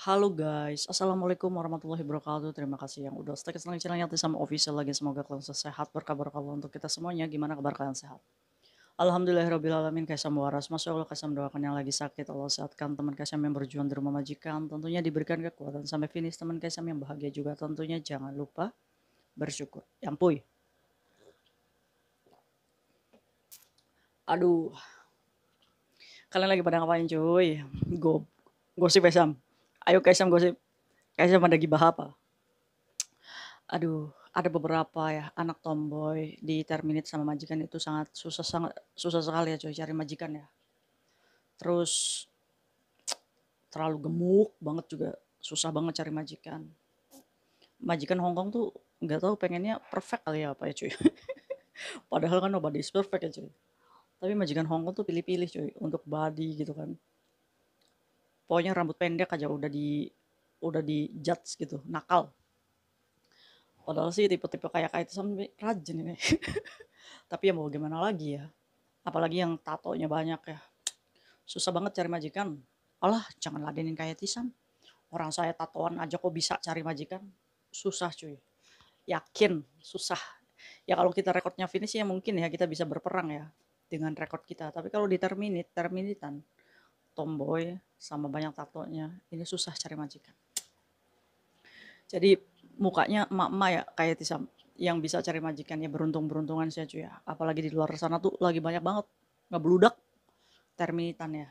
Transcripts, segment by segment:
Halo guys, Assalamualaikum warahmatullahi wabarakatuh. Terima kasih yang udah stay kesenangan channelnya sama official lagi. Semoga kalian sehat, berkabar kabar untuk kita semuanya. Gimana kabar kalian sehat? Alhamdulillahirrahmanirrahim. Kaisam waras, Masya Allah, Kaisam doakan yang lagi sakit Allah sehatkan. Teman Kaisam yang berjuang di rumah majikan tentunya diberikan kekuatan sampai finish. Teman Kaisam yang bahagia juga tentunya jangan lupa bersyukur. Yampuy. Aduh, kalian lagi pada ngapain cuy? Gosip Kaisam. Ayo Kaisam gosip. Kaisam ada gibah apa? Aduh, ada beberapa ya anak tomboy di terminate sama majikan itu sangat susah sekali ya coy cari majikan ya. Terus terlalu gemuk banget juga susah banget cari majikan. Majikan Hongkong tuh nggak tahu pengennya perfect kali ya apa ya cuy. Padahal kan nobody is perfect ya cuy. Tapi majikan Hongkong tuh pilih-pilih cuy untuk body gitu kan. Pokoknya rambut pendek aja udah di judge gitu, nakal. Padahal sih tipe-tipe kayak itu sampai rajin ini. Tapi ya mau gimana lagi ya. Apalagi yang tatonya banyak ya. Susah banget cari majikan. Alah, jangan ladenin kayak Tisam. Orang saya tatoan aja kok bisa cari majikan. Susah cuy. Yakin, susah. Ya kalau kita rekodnya finish ya mungkin ya kita bisa berperang ya dengan rekod kita. Tapi kalau di terminitan, tomboy sama banyak tatonya, ini susah cari majikan. Jadi mukanya emak-emak ya kayak Tisam yang bisa cari majikan ya beruntung-beruntungan sih cuy ya. Apalagi di luar sana tuh lagi banyak banget ngebludak terminitan ya.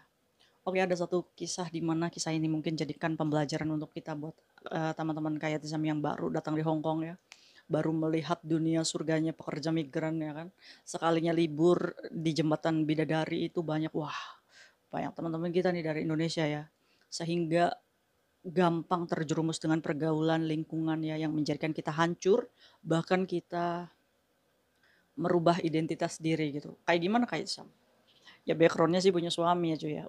Oke, ada satu kisah di mana kisah ini mungkin jadikan pembelajaran untuk kita buat teman-teman kayak Tisam yang baru datang di Hong Kong ya. Baru melihat dunia surganya pekerja migran ya kan. Sekalinya libur di jembatan Bidadari itu banyak, wah, banyak teman-teman kita nih dari Indonesia ya. Sehingga gampang terjerumus dengan pergaulan lingkungan ya yang menjadikan kita hancur, bahkan kita merubah identitas diri gitu. Kayak gimana kayak Sam? Ya backgroundnya sih punya suami ya cuy ya,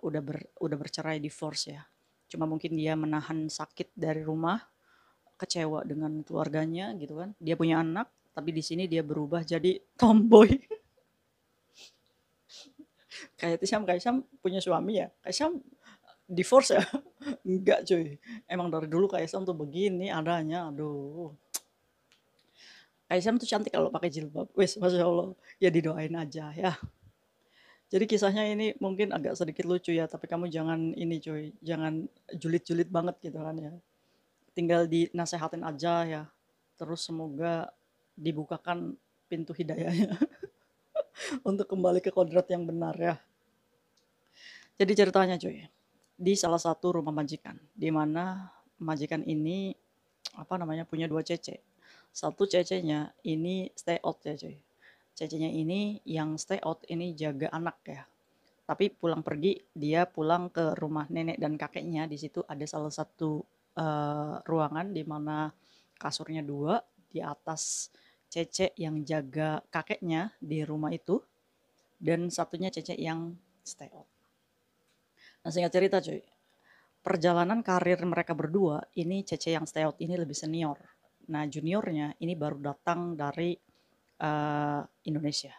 udah bercerai divorce ya. Cuma mungkin dia menahan sakit dari rumah, kecewa dengan keluarganya gitu kan. Dia punya anak, tapi di sini dia berubah jadi tomboy. Kayak Sam punya suami ya. Kayak Sam divorce ya? Enggak cuy. Emang dari dulu kayak Sam tuh begini adanya. Aduh. Kayak Sam tuh cantik kalau pakai jilbab. Wes, masya Allah. Ya didoain aja ya. Jadi kisahnya ini mungkin agak sedikit lucu ya, tapi kamu jangan ini cuy, jangan julid-julid banget gitu kan ya. Tinggal dinasehatin aja ya. Terus semoga dibukakan pintu hidayahnya untuk kembali ke kodrat yang benar ya. Jadi ceritanya cuy, di salah satu rumah majikan, di mana majikan ini apa namanya punya dua cece. Satu cecenya ini stay out ya cuy. Cecenya ini yang stay out ini jaga anak ya. Tapi pulang pergi dia pulang ke rumah nenek dan kakeknya. Di situ ada salah satu ruangan di mana kasurnya dua, di atas Cece yang jaga kakeknya di rumah itu dan satunya Cece yang stay out. Nah, singkat cerita cuy, perjalanan karir mereka berdua ini Cece yang stay out ini lebih senior. Nah, juniornya ini baru datang dari Indonesia.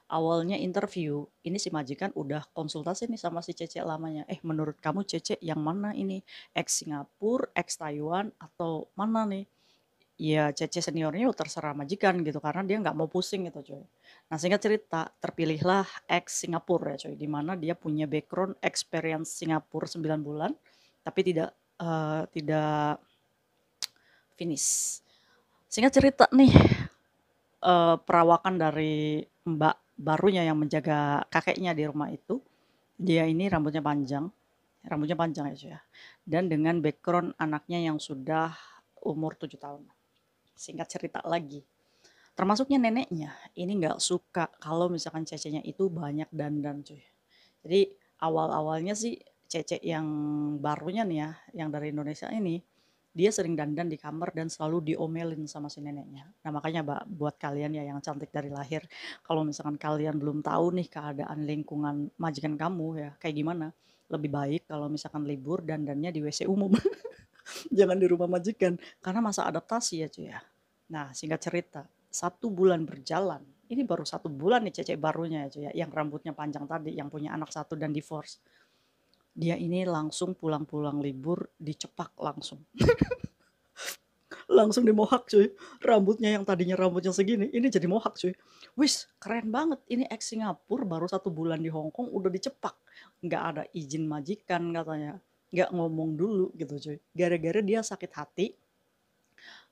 Awalnya interview, ini si majikan udah konsultasi nih sama si Cece lamanya. Menurut kamu Cece yang mana ini? Ex Singapura, ex Taiwan, atau mana nih? Ya Cece seniornya terserah majikan gitu karena dia nggak mau pusing gitu coy. Nah singkat cerita terpilihlah ex Singapura ya coy, di mana dia punya background experience Singapura 9 bulan tapi tidak finish. Singkat cerita nih perawakan dari mbak barunya yang menjaga kakeknya di rumah itu, dia ini rambutnya panjang ya cuy ya. Dan dengan background anaknya yang sudah umur 7 tahun. Singkat cerita lagi, termasuknya neneknya ini nggak suka kalau misalkan cecenya itu banyak dandan cuy. Jadi awal-awalnya sih Cece yang barunya nih ya, yang dari Indonesia ini, dia sering dandan di kamar dan selalu diomelin sama si neneknya. Nah makanya buat kalian ya yang cantik dari lahir, kalau misalkan kalian belum tahu nih keadaan lingkungan majikan kamu ya kayak gimana, lebih baik kalau misalkan libur dandannya di WC umum, jangan di rumah majikan, karena masa adaptasi ya cuy ya. Nah singkat cerita, 1 bulan berjalan, ini baru 1 bulan nih Cece barunya ya cuy ya, yang rambutnya panjang tadi, yang punya anak satu dan divorce. Dia ini langsung pulang-pulang libur dicepak langsung. Langsung di-mohak cuy. Rambutnya yang tadinya rambutnya segini, ini jadi mohak cuy. Wis, keren banget. Ini ex Singapura baru 1 bulan di Hong Kong udah dicepak. Nggak ada izin majikan katanya. Nggak ngomong dulu gitu cuy. Gara-gara dia sakit hati,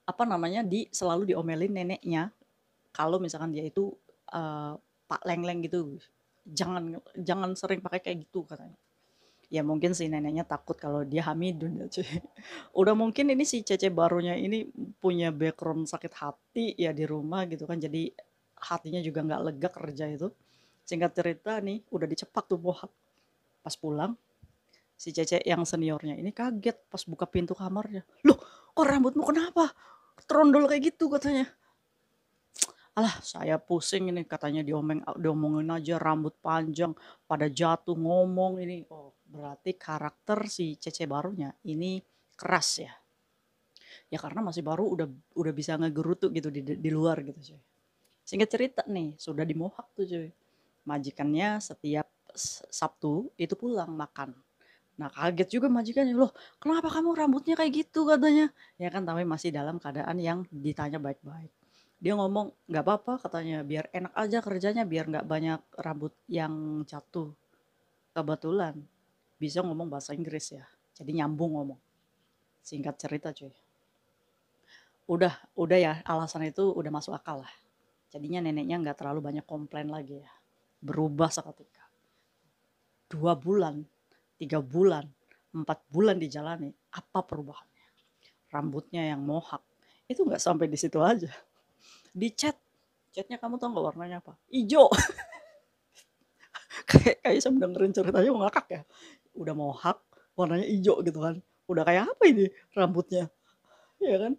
apa namanya, selalu diomelin neneknya kalau misalkan dia itu Pak Leng-leng gitu. Jangan jangan sering pakai kayak gitu katanya. Ya mungkin si neneknya takut kalau dia hamidun ya cuy. Udah mungkin ini si Cece barunya ini punya background sakit hati ya di rumah gitu kan. Jadi hatinya juga nggak lega kerja itu. Singkat cerita nih udah dicepak tuh bohak. Pas pulang si Cece yang seniornya ini kaget pas buka pintu kamarnya. Loh kok rambutmu kenapa? Trondol kayak gitu katanya. Alah saya pusing ini katanya diomongin aja rambut panjang pada jatuh ngomong ini. Oh berarti karakter si Cece barunya ini keras ya. Ya karena masih baru udah bisa ngegerutu gitu di luar gitu cuy. Singkat cerita nih sudah dimohak tuh cuy. Majikannya setiap Sabtu itu pulang makan. Nah kaget juga majikannya, loh kenapa kamu rambutnya kayak gitu katanya. Ya kan tapi masih dalam keadaan yang ditanya baik-baik. Dia ngomong nggak apa-apa katanya biar enak aja kerjanya biar nggak banyak rambut yang jatuh. Kebetulan bisa ngomong bahasa Inggris ya. Jadi nyambung ngomong. Singkat cerita cuy. Udah ya alasan itu udah masuk akal lah. Jadinya neneknya nggak terlalu banyak komplain lagi ya. Berubah seketika. 2 bulan, 3 bulan, 4 bulan dijalani. Apa perubahannya? Rambutnya yang mohak. Itu nggak sampai di situ aja. Di chatnya kamu tau nggak warnanya apa? Ijo. Kayak saya dengerin ceritanya mau ngakak ya. Udah mohak, warnanya hijau gitu kan. Udah kayak apa ini rambutnya? Ya kan?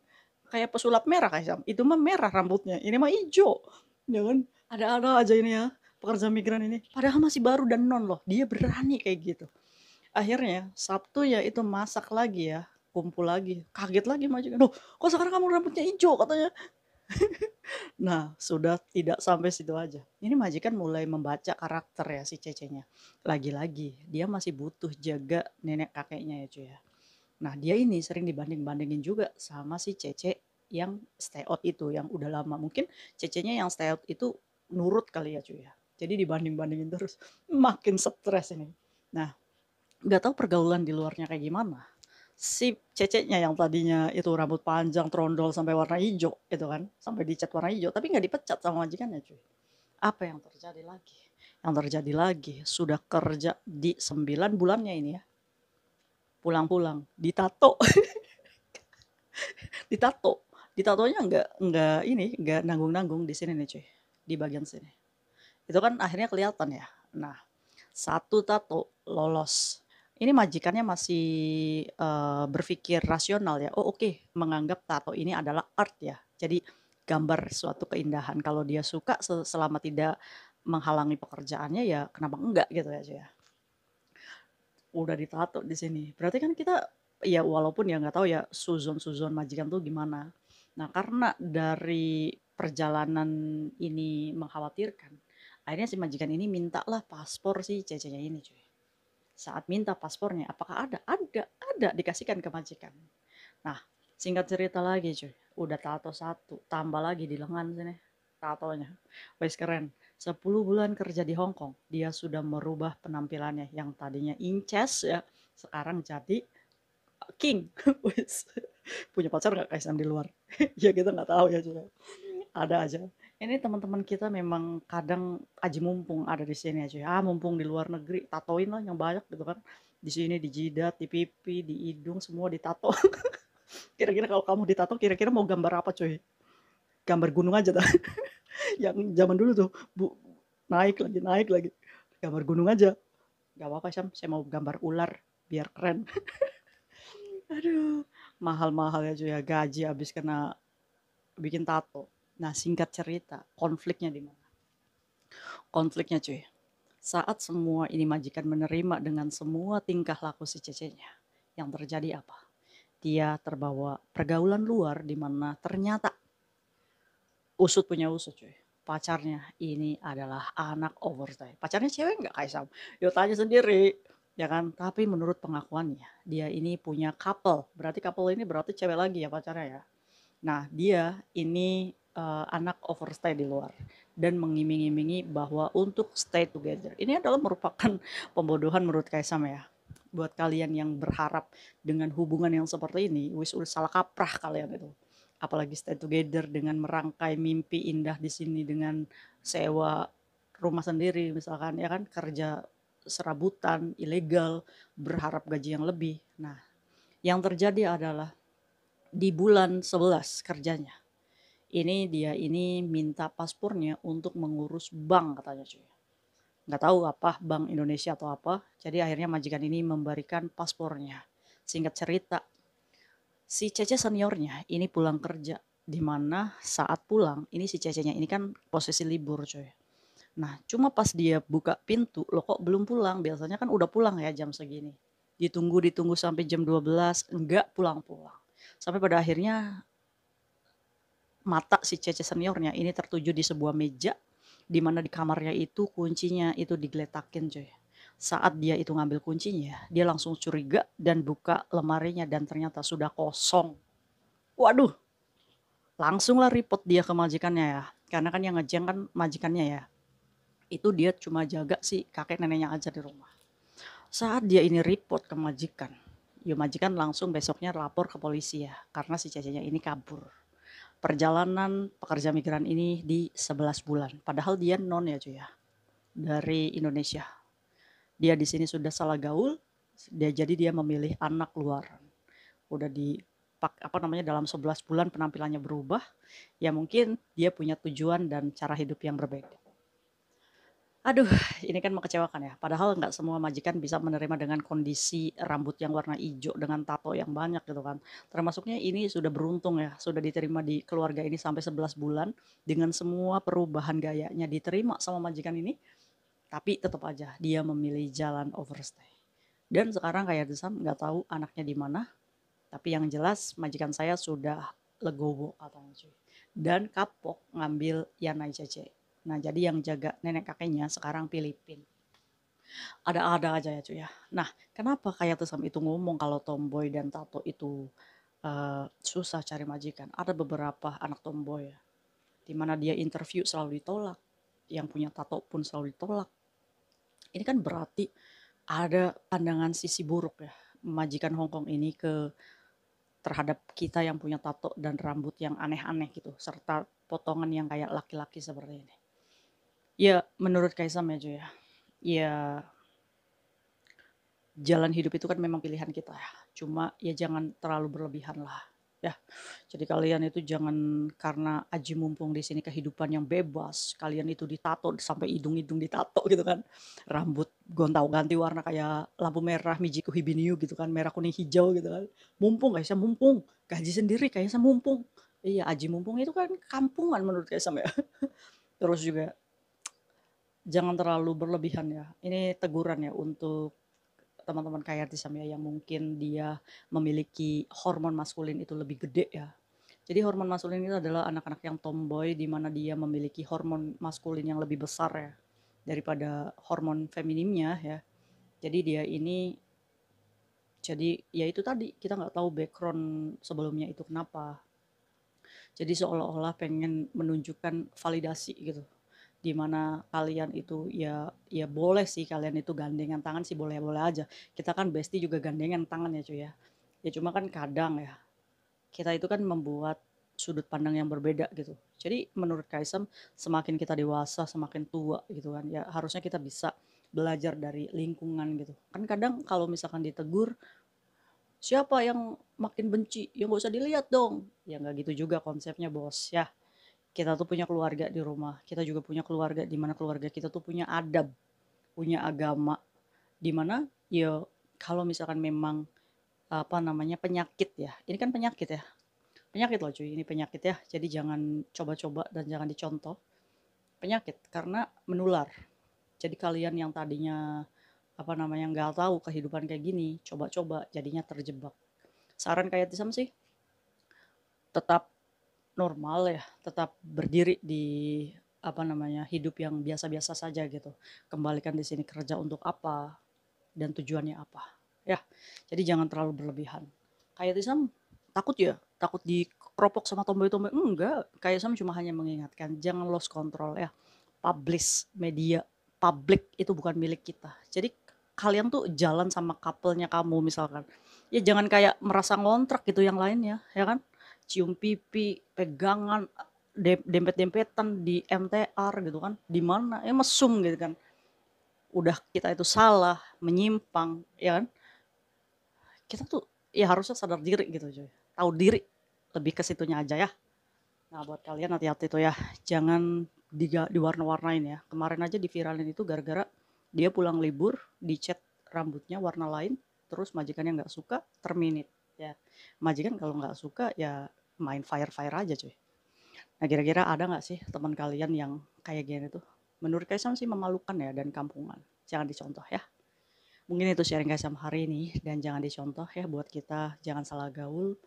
Kayak pesulap merah kayak Sam. Itu mah merah rambutnya. Ini mah hijau. Ya kan? Ada-ada aja ini ya pekerja migran ini. Padahal masih baru dan non loh. Dia berani kayak gitu. Akhirnya Sabtu ya itu masak lagi ya. Kumpul lagi. Kaget lagi majikan. Loh kok sekarang kamu rambutnya hijau katanya. Nah, sudah tidak sampai situ aja. Ini majikan mulai membaca karakter ya si Cecenya. Lagi-lagi dia masih butuh jaga nenek kakeknya ya cuy ya. Nah dia ini sering dibanding-bandingin juga sama si Cece yang stay out itu yang udah lama. Mungkin Cecenya yang stay out itu nurut kali ya cuy ya. Jadi dibanding-bandingin terus makin stres ini. Nah nggak tahu pergaulan di luarnya kayak gimana. Si Cecenya yang tadinya itu rambut panjang, trondol sampai warna hijau itu kan, sampai dicat warna hijau, tapi nggak dipecat sama majikannya cuy. Apa yang terjadi lagi? Yang terjadi lagi sudah kerja di 9 bulannya ini ya, pulang-pulang ditato, ditato, ditatonya nggak nanggung-nanggung di sini nih cuy, di bagian sini. Itu kan akhirnya kelihatan ya. Nah, satu tato lolos. Ini majikannya masih berpikir rasional ya. Oh oke, menganggap tato ini adalah art ya. Jadi gambar suatu keindahan. Kalau dia suka selama tidak menghalangi pekerjaannya ya kenapa enggak gitu aja ya. Udah ditato di sini. Berarti kan kita ya walaupun ya nggak tahu ya suzon-suzon majikan tuh gimana. Nah karena dari perjalanan ini mengkhawatirkan, akhirnya si majikan ini mintalah paspor si cecenya ini cuy. Saat minta paspornya, apakah ada? Ada dikasihkan ke majikan. Nah, singkat cerita lagi cuy, udah tato satu, tambah lagi di lengan sini tatonya. Wes keren. 10 bulan kerja di Hong Kong, dia sudah merubah penampilannya yang tadinya inces ya, sekarang jadi king. Wes. Punya pacar nggak Kaisang di luar? Ya kita nggak tahu ya juga. Ada aja. Ini teman-teman kita memang kadang aji mumpung ada di sini aja. Ah mumpung di luar negeri, tatoin lah yang banyak gitu kan. Di sini di jidat, di pipi, di hidung semua ditato. Kira-kira kalau kamu ditato kira-kira mau gambar apa cuy? Gambar gunung aja dah. Yang zaman dulu tuh bu, naik lagi. Gambar gunung aja. Gak apa-apa Syam, saya mau gambar ular biar keren. Aduh, mahal-mahal ya cuy ya, gaji habis kena bikin tato. Nah singkat cerita, konfliknya di mana? Konfliknya cuy, saat semua ini majikan menerima dengan semua tingkah laku si cecenya, yang terjadi apa? Dia terbawa pergaulan luar di mana ternyata usut punya usut cuy. Pacarnya ini adalah anak overtime. Pacarnya cewek nggak Kaisang? Yo tanya sendiri. ya kan? Tapi menurut pengakuannya, dia ini punya couple. Berarti couple ini berarti cewek lagi ya pacarnya ya. Nah, dia ini anak overstay di luar dan mengiming-imingi bahwa untuk stay together. Ini adalah merupakan pembodohan menurut Kaisam ya. Buat kalian yang berharap dengan hubungan yang seperti ini, wis udah salah kaprah kalian itu. Apalagi stay together dengan merangkai mimpi indah di sini dengan sewa rumah sendiri misalkan ya kan, kerja serabutan, ilegal, berharap gaji yang lebih. Nah, yang terjadi adalah di bulan 11 kerjanya. Ini dia ini minta paspornya untuk mengurus bank katanya cuy. Nggak tahu apa Bank Indonesia atau apa. Jadi akhirnya majikan ini memberikan paspornya. Singkat cerita, si Cece seniornya ini pulang kerja. Di mana saat pulang, ini si Cecenya ini kan posisi libur cuy. Nah, cuma pas dia buka pintu, loh kok belum pulang? Biasanya kan udah pulang ya jam segini. Ditunggu sampai jam 12, enggak pulang-pulang. Sampai pada akhirnya mata si Cece seniornya ini tertuju di sebuah meja di mana di kamarnya itu kuncinya itu digeletakin coy. Saat dia itu ngambil kuncinya, dia langsung curiga dan buka lemarinya dan ternyata sudah kosong. Waduh, langsunglah report dia ke majikannya ya. Karena kan yang ngejeng kan majikannya ya. Itu dia cuma jaga si kakek neneknya aja di rumah. Saat dia ini report ke majikan, ya majikan langsung besoknya lapor ke polisi ya. Karena si cecenya ini kabur. Perjalanan pekerja migran ini di 11 bulan. Padahal dia non ya cuy ya, dari Indonesia. Dia di sini sudah salah gaul, jadi dia memilih anak luar. Udah di apa namanya dalam 11 bulan penampilannya berubah, ya mungkin dia punya tujuan dan cara hidup yang berbeda. Aduh, ini kan mengecewakan ya. Padahal nggak semua majikan bisa menerima dengan kondisi rambut yang warna hijau dengan tato yang banyak gitu kan. Termasuknya ini sudah beruntung ya, sudah diterima di keluarga ini sampai 11 bulan dengan semua perubahan gayanya diterima sama majikan ini. Tapi tetap aja dia memilih jalan overstay. Dan sekarang kayak Desam nggak tahu anaknya di mana. Tapi yang jelas majikan saya sudah legowo katanya cuy. Dan kapok ngambil Yanai Cece. Nah, jadi yang jaga nenek kakeknya sekarang Filipin. Ada-ada aja ya cuy ya. Nah, kenapa kayak Tesam itu ngomong kalau tomboy dan tato itu susah cari majikan? Ada beberapa anak tomboy ya, di mana dia interview selalu ditolak, yang punya tato pun selalu ditolak. Ini kan berarti ada pandangan sisi buruk ya majikan Hongkong ini terhadap kita yang punya tato dan rambut yang aneh-aneh gitu, serta potongan yang kayak laki-laki seperti ini. Ya, menurut Kaisam ya cuy ya, ya jalan hidup itu kan memang pilihan kita ya. Cuma ya jangan terlalu berlebihan lah. Ya, jadi kalian itu jangan karena aji mumpung di sini kehidupan yang bebas, kalian itu ditato sampai hidung-hidung ditato gitu kan. Rambut gonta-ganti warna kayak lampu merah Mijiku Hibiniu gitu kan, merah kuning hijau gitu kan. Mumpung guys ya, mumpung. Gaji sendiri kayaknya mumpung. Iya, aji mumpung itu kan kampungan menurut Kaisam ya. Terus juga jangan terlalu berlebihan ya. Ini teguran ya untuk teman-teman kayak Artisam ya yang mungkin dia memiliki hormon maskulin itu lebih gede ya. Jadi hormon maskulin itu adalah anak-anak yang tomboy di mana dia memiliki hormon maskulin yang lebih besar ya daripada hormon femininnya ya. Jadi dia ini jadi ya itu tadi kita nggak tahu background sebelumnya itu kenapa. Jadi seolah-olah pengen menunjukkan validasi gitu. Di mana kalian itu ya boleh sih kalian itu gandengan tangan sih boleh-boleh aja. Kita kan bestie juga gandengan tangan ya cuy ya. Ya cuma kan kadang ya kita itu kan membuat sudut pandang yang berbeda gitu. Jadi menurut Kaisem semakin kita dewasa, semakin tua gitu kan ya harusnya kita bisa belajar dari lingkungan gitu. Kan kadang kalau misalkan ditegur siapa yang makin benci ya nggak usah dilihat dong. Ya nggak gitu juga konsepnya bos ya. Kita tuh punya keluarga di rumah, kita juga punya keluarga di mana keluarga kita tuh punya adab, punya agama, di mana ya kalau misalkan memang apa namanya penyakit ya, ini kan penyakit ya, penyakit loh cuy, ini penyakit ya, jadi jangan coba-coba dan jangan dicontoh, penyakit karena menular. Jadi kalian yang tadinya apa namanya nggak tahu kehidupan kayak gini, coba-coba jadinya terjebak. Saran kayak Tisam sih, tetap normal ya, tetap berdiri di apa namanya hidup yang biasa-biasa saja gitu. Kembalikan di sini kerja untuk apa? dan tujuannya apa. Ya, jadi jangan terlalu berlebihan. Kayak Tisam takut ya, takut dikeropok sama tomboy-tomboy. Enggak, kayak Sam cuma hanya mengingatkan jangan lost control ya. Publish media publik itu bukan milik kita. Jadi kalian tuh jalan sama couple-nya kamu misalkan. Ya jangan kayak merasa ngontrak gitu yang lainnya, ya kan? Cium pipi, pegangan, dempet-dempetan di MTR gitu kan. Di mana? Ya mesum gitu kan. Udah kita itu salah, menyimpang, ya kan? Kita tuh ya harusnya sadar diri gitu cuy. Tahu diri, lebih ke situnya aja ya. Nah buat kalian hati-hati tuh ya, jangan diwarna-warnain ya. Kemarin aja diviralin itu gara-gara dia pulang libur, dicat rambutnya warna lain, terus majikannya nggak suka, terminit. Ya, majikan kalau nggak suka ya main fire-fire aja cuy. Nah kira-kira ada nggak sih teman kalian yang kayak gini tuh? Menurut Kaisang sih memalukan ya dan kampungan. Jangan dicontoh ya. Mungkin itu sharing Kaisang hari ini dan jangan dicontoh ya buat kita, jangan salah gaul.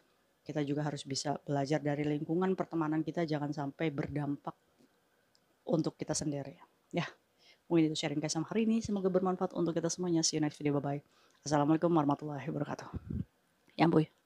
Kita juga harus bisa belajar dari lingkungan pertemanan kita, jangan sampai berdampak untuk kita sendiri. Ya, mungkin itu sharing Kaisang hari ini. Semoga bermanfaat untuk kita semuanya. See you next video. Bye-bye. Assalamualaikum warahmatullahi wabarakatuh. Ya, Boy.